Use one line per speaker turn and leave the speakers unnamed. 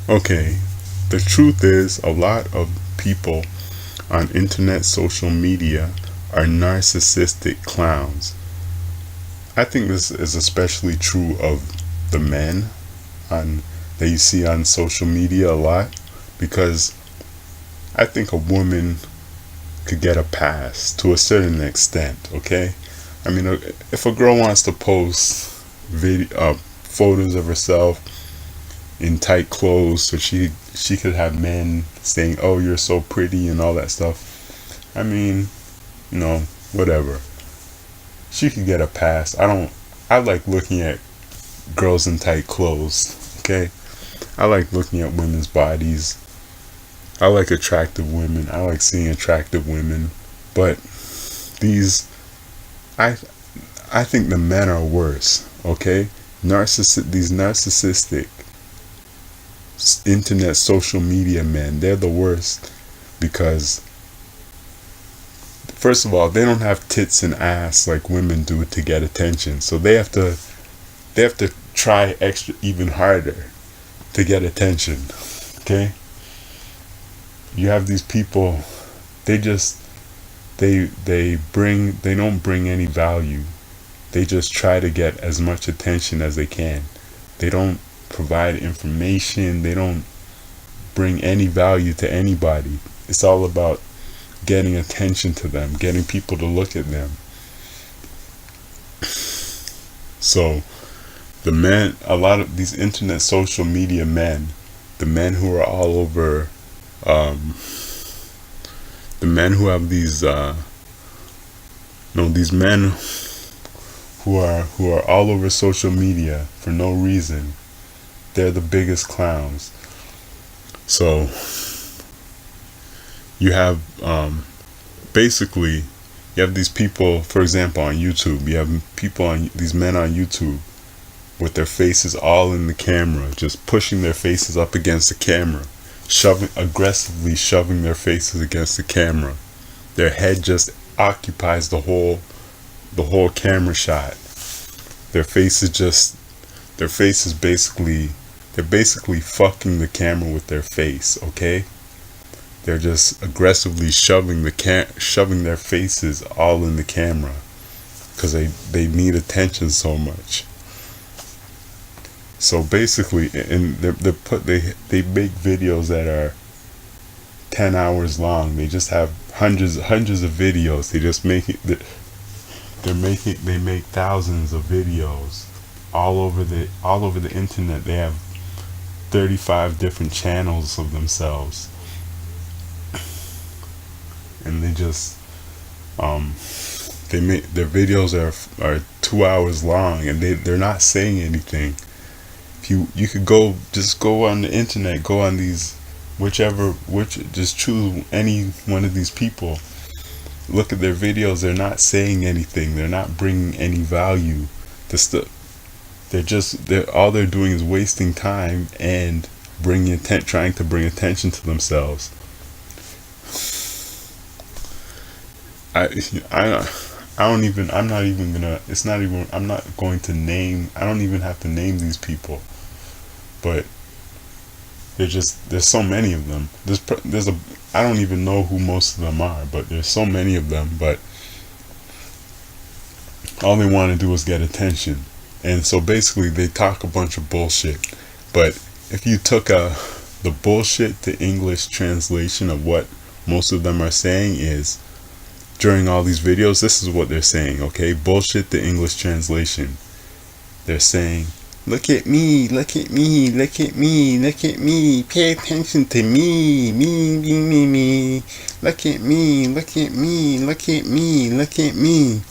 Okay, the truth is, a lot of people on internet social media are narcissistic clowns. I think this is especially true of the men on that you see on social media a lot, because I think a woman could get a pass to a certain extent. Okay, I mean, if a girl wants to post photos of herself in tight clothes, so she could have men saying, "Oh, you're so pretty" and all that stuff. I mean, whatever. She could get a pass. I don't. I like looking at girls in tight clothes. Okay, I like looking at women's bodies. I like attractive women. I like seeing attractive women. But these, I, I think the men are worse. Okay, these narcissistic internet social media men, they're the worst, because first of all, they don't have tits and ass like women do to get attention, so they have to try extra even harder to get attention. Okay, you have these people, they just they don't bring any value. They just try to get as much attention as they can. They don't provide information. They don't bring any value to anybody. It's all about getting attention to them, getting people to look at them. So the men, a lot of these internet social media men, the men who are all over, um, the men who have these, no, these men who are all over social media for no reason, they're the biggest clowns. So you have, basically, you have these people, for example, on YouTube. You have these men on YouTube with their faces all in the camera, just pushing their faces up against the camera, aggressively shoving their faces against the camera. Their head just occupies the whole camera shot. Their face is just, their face is basically, they're basically fucking the camera with their face. Okay, they're just aggressively shoving their faces all in the camera because they need attention so much. So basically, and they make videos that are 10 hours long. They just have hundreds of videos. They make thousands of videos all over the internet. They have 35 different channels of themselves, and they just they make their videos are 2 hours long, and they're not saying anything. If you could go on the internet, go on these just choose any one of these people, look at their videos. They're not saying anything. They're not bringing any value to stuff. They're all they're doing is wasting time and trying to bring attention to themselves. I I don't even I'm not even gonna it's not even I'm not going to name I don't even have to name these people, but there's so many of them. There's a I don't even know who most of them are, but there's so many of them. But all they want to do is get attention, and so basically they talk a bunch of bullshit. But if you took the bullshit to English translation of what most of them are saying is, during all these videos, this is what they're saying. Okay, bullshit to English translation. They're saying, "Look at me, look at me, look at me, look at me, pay attention to me, me. Look at me, look at me, look at me, look at me."